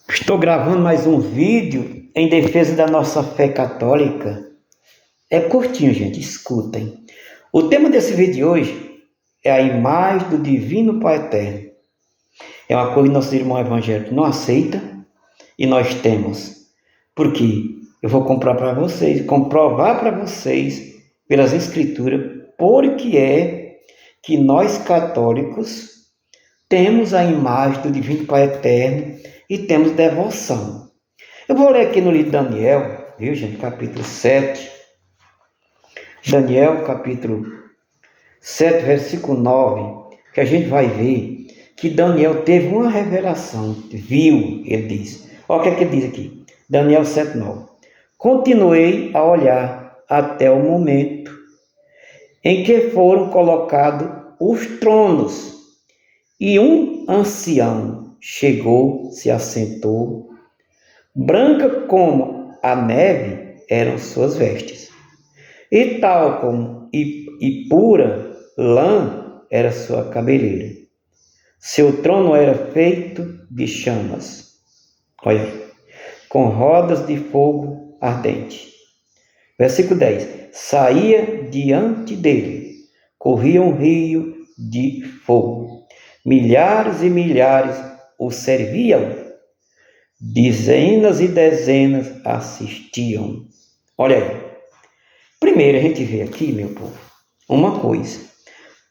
Estou gravando mais um vídeo em defesa da nossa fé católica. É curtinho, gente, escutem. O tema desse vídeo de hoje é a imagem do Divino Pai Eterno. É uma coisa que nossos irmãos evangélicos não aceitam e nós temos. Porque eu vou comprovar para vocês pelas escrituras, porque é que nós católicos temos a imagem do Divino Pai Eterno e temos devoção. Eu vou ler aqui no livro de Daniel, viu, gente? Capítulo 7. Daniel, capítulo 7, versículo 9, que a gente vai ver que Daniel teve uma revelação, viu, ele diz. Olha o que é que ele diz aqui. Daniel 7, 9. Continuei a olhar até o momento em que foram colocados os tronos, e um ancião chegou, se assentou. Branca como a neve eram suas vestes, e tal como e pura lã era sua cabeleira. Seu trono era feito de chamas, olha, com rodas de fogo ardente. Versículo 10. Saía diante dele, corria um rio de fogo. Milhares e milhares o serviam, dezenas e dezenas assistiam. Olha aí. Primeiro a gente vê aqui, meu povo, uma coisa.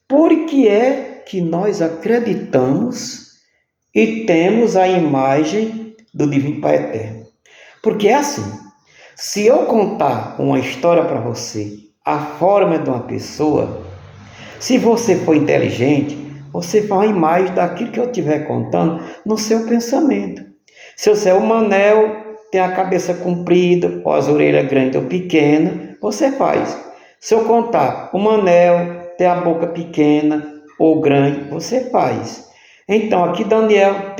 Por que é que nós acreditamos e temos a imagem do Divino Pai Eterno? Porque é assim, se eu contar uma história para você, a forma de uma pessoa, se você for inteligente, você faz a imagem daquilo que eu estiver contando no seu pensamento. Se você é um manel, tem a cabeça comprida, ou as orelhas grandes ou pequenas, você faz. Se eu contar um manel, tem a boca pequena ou grande, você faz. Então, aqui Daniel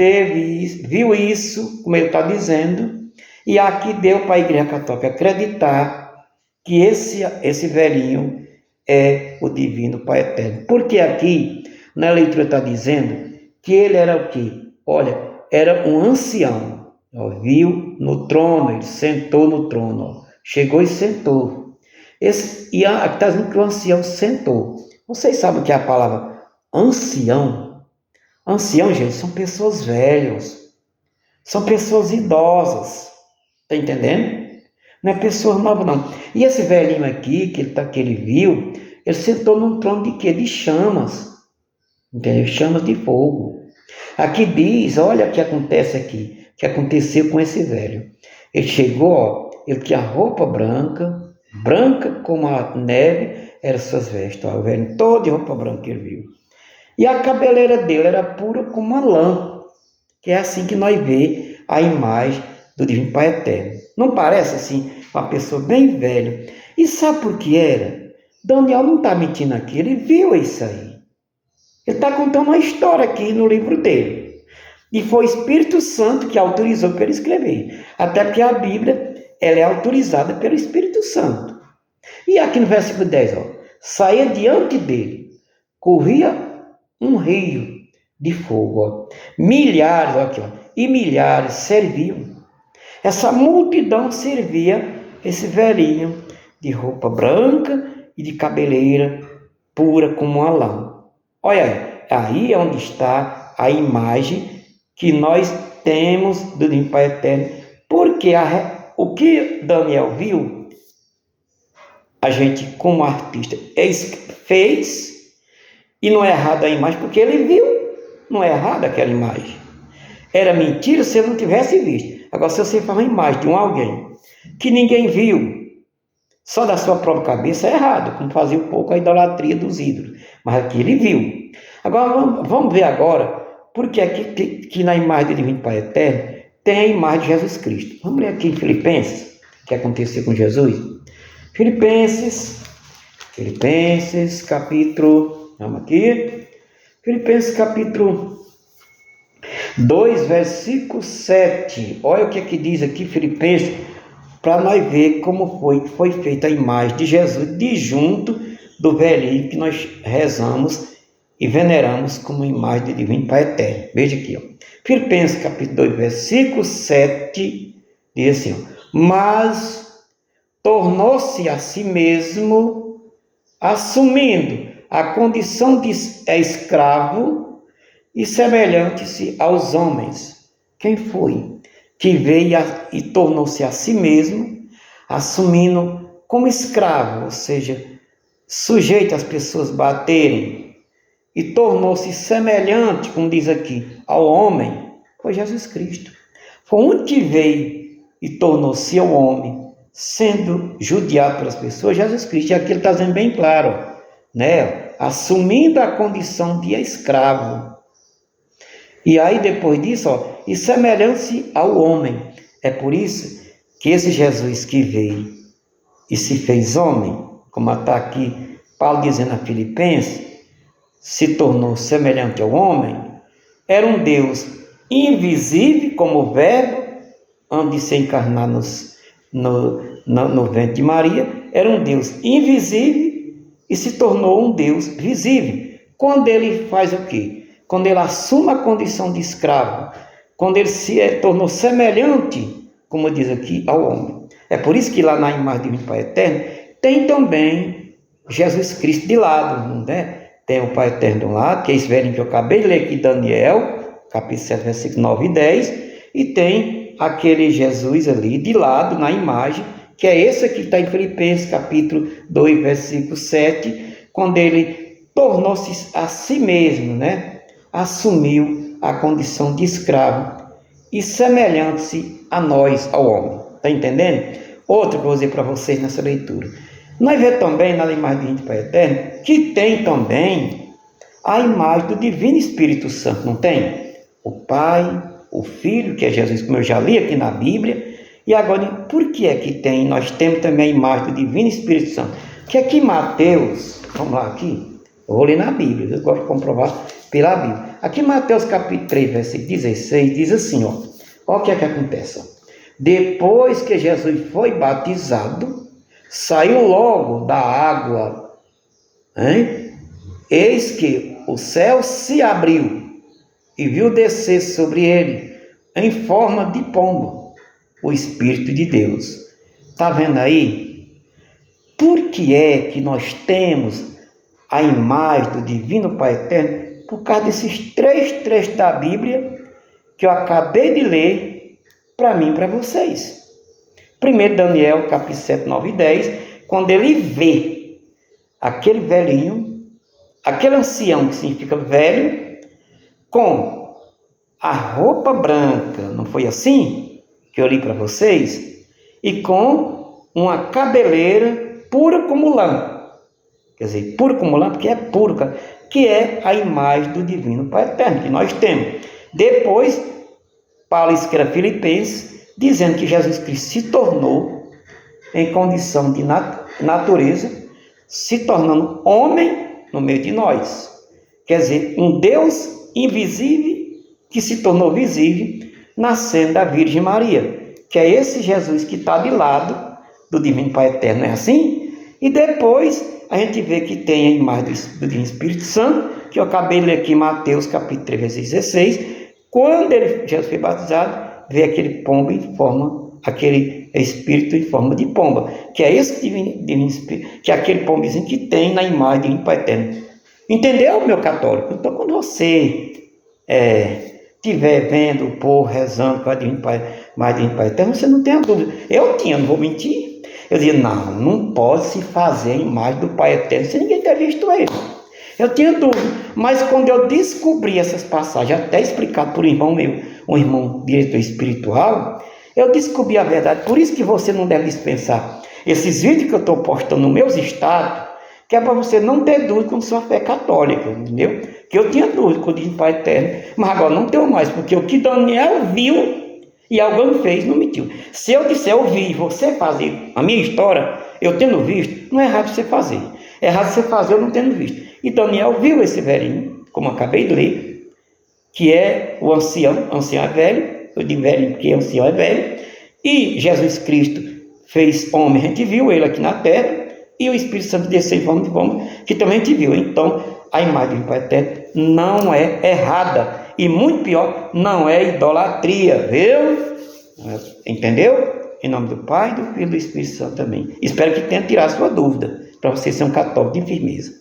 viu isso, como ele está dizendo, e aqui deu para a Igreja Católica acreditar que esse velhinho é o Divino Pai Eterno. Porque aqui, na leitura está dizendo que ele era o quê? Olha, era um ancião, ó, viu no trono, ele sentou no trono, ó, chegou e sentou. Aqui está dizendo que o ancião sentou. Vocês sabem o que é a palavra ancião? Ancião, gente, são pessoas velhas, são pessoas idosas, está entendendo? Não é pessoa nova, não. E esse velhinho aqui, que ele viu, ele sentou num trono de quê? De chamas, entendeu? Chamas de fogo. Aqui diz, olha o que acontece aqui, que aconteceu com esse velho. Ele chegou, ó, ele tinha roupa branca, branca como a neve, eram suas vestes. Ó, o velho todo de roupa branca que ele viu. E a cabeleira dele era pura como a lã, que é assim que nós vê a imagem do Divino Pai Eterno. Não parece assim uma pessoa bem velha? E sabe por que era? Daniel não está mentindo aqui, ele viu isso aí. Ele está contando uma história aqui no livro dele. E foi o Espírito Santo que autorizou para ele escrever. Até porque a Bíblia ela é autorizada pelo Espírito Santo. E aqui no versículo 10, ó, saía diante dele, corria um rio de fogo. Ó. Milhares, ó, aqui, ó, e milhares serviam. Essa multidão servia esse velhinho de roupa branca e de cabeleira pura como a lã. Olha aí é onde está a imagem que nós temos do Divino Pai Eterno. Porque o que Daniel viu, a gente como artista fez, e não é errado a imagem, porque ele viu, não é errado aquela imagem. Era mentira se ele não tivesse visto. Agora, se você faz uma imagem de alguém que ninguém viu, só da sua própria cabeça, é errado, como fazia um pouco a idolatria dos ídolos. Mas aqui ele viu. Agora, vamos ver agora, porque aqui que na imagem do Divino Pai Eterno tem a imagem de Jesus Cristo. Vamos ler aqui em Filipenses, o que aconteceu com Jesus. Filipenses, capítulo, vamos aqui, Filipenses capítulo 2, versículo 7. Olha o que diz aqui Filipenses, para nós ver como foi feita a imagem de Jesus de junto do velhinho que nós rezamos e veneramos como imagem do Divino Pai Eterno. Veja aqui, ó. Filipenses capítulo 2, versículo 7, diz assim, ó, mas tornou-se a si mesmo, assumindo a condição de escravo e semelhante-se aos homens. Quem foi que veio e tornou-se a si mesmo, assumindo como escravo, ou seja, sujeito às pessoas baterem, e tornou-se semelhante, como diz aqui, ao homem? Foi Jesus Cristo. Foi o único que veio e tornou-se ao homem, sendo judiado pelas pessoas, Jesus Cristo. E aqui ele está dizendo bem claro, né? Assumindo a condição de escravo. E aí depois disso, ó, e semelhante ao homem. É por isso que esse Jesus que veio e se fez homem, como está aqui Paulo dizendo a Filipenses, se tornou semelhante ao homem, era um Deus invisível como o Verbo, antes de se encarnar no ventre de Maria, era um Deus invisível e se tornou um Deus visível. Quando ele faz o quê? Quando ele assume a condição de escravo, quando ele se tornou semelhante, como diz aqui, ao homem. É por isso que lá na imagem do Divino Pai Eterno, tem também Jesus Cristo de lado, né? Tem o Pai Eterno de um lado, que é esse velhinho que eu acabei de ler aqui, Daniel, capítulo 7, versículos 9 e 10, e tem aquele Jesus ali de lado, na imagem, que é esse aqui que está em Filipenses, capítulo 2, versículo 7, quando ele tornou-se a si mesmo, né? Assumiu a condição de escravo e semelhante-se a nós, ao homem. Está entendendo? Outro que eu vou dizer para vocês nessa leitura. Nós vemos também na imagem do Divino Pai Eterno que tem também a imagem do Divino Espírito Santo, não tem? O Pai, o Filho, que é Jesus, como eu já li aqui na Bíblia. E agora, por que é que tem? Nós temos também a imagem do Divino Espírito Santo. Que aqui Mateus, vamos lá aqui, eu vou ler na Bíblia, eu gosto de comprovar pela Bíblia. Aqui Mateus capítulo 3, versículo 16, diz assim, ó o que é que acontece, ó. Depois que Jesus foi batizado, saiu logo da água, hein? Eis que o céu se abriu e viu descer sobre ele, em forma de pombo, o Espírito de Deus. Está vendo aí? Por que é que nós temos a imagem do Divino Pai Eterno? Por causa desses três trechos da Bíblia que eu acabei de ler para mim e para vocês. Primeiro Daniel, capítulo 7, 9 e 10, quando ele vê aquele velhinho, aquele ancião, que significa velho, com a roupa branca, não foi assim que eu li para vocês? E com uma cabeleira pura como lã. Quer dizer, pura como lã, porque é puro, que é a imagem do Divino Pai Eterno que nós temos. Depois, Paulo escreve a Filipenses, dizendo que Jesus Cristo se tornou em condição de natureza, se tornando homem no meio de nós. Quer dizer, um Deus invisível que se tornou visível, nascendo da Virgem Maria, que é esse Jesus que está de lado do Divino Pai Eterno, não é assim? E depois a gente vê que tem a imagem do Divino Espírito Santo, que eu acabei de ler aqui em Mateus capítulo 3, versículo 16, quando Jesus foi batizado, vê aquele pombo em forma, aquele espírito em forma de pomba, que é esse divino espírito, que é aquele pombozinho que tem na imagem do Pai Eterno. Entendeu, meu católico? Então, quando você estiver vendo o povo rezando com a Divino Pai Eterno, você não tem a dúvida. Eu tinha, não vou mentir. Eu dizia, não pode se fazer a imagem do Pai Eterno sem ninguém ter visto ele. Eu tinha dúvida, mas quando eu descobri essas passagens, até explicado por um irmão meu, um irmão diretor espiritual, eu descobri a verdade. Por isso que você não deve dispensar esses vídeos que eu estou postando nos meus estados, que é para você não ter dúvida com sua fé católica, entendeu? Que eu tinha dúvida com o Divino Pai Eterno, mas agora não tenho mais, porque o que Daniel viu e alguém fez, não mentiu. Se eu disser, eu vi você fazer a minha história, eu tendo visto, não é errado você fazer. É errado você fazer eu não tendo visto. E Daniel viu esse velhinho, como eu acabei de ler, que é o ancião é velho, eu digo velho porque ancião é velho, e Jesus Cristo fez homem, a gente viu ele aqui na terra, e o Espírito Santo desceu em forma de pombo, que também a gente viu. Então, a imagem do Pai Eterno não é errada. E muito pior, não é idolatria, viu? Entendeu? Em nome do Pai, do Filho e do Espírito Santo também. Espero que tenha tirado a sua dúvida, para você ser um católico de firmeza.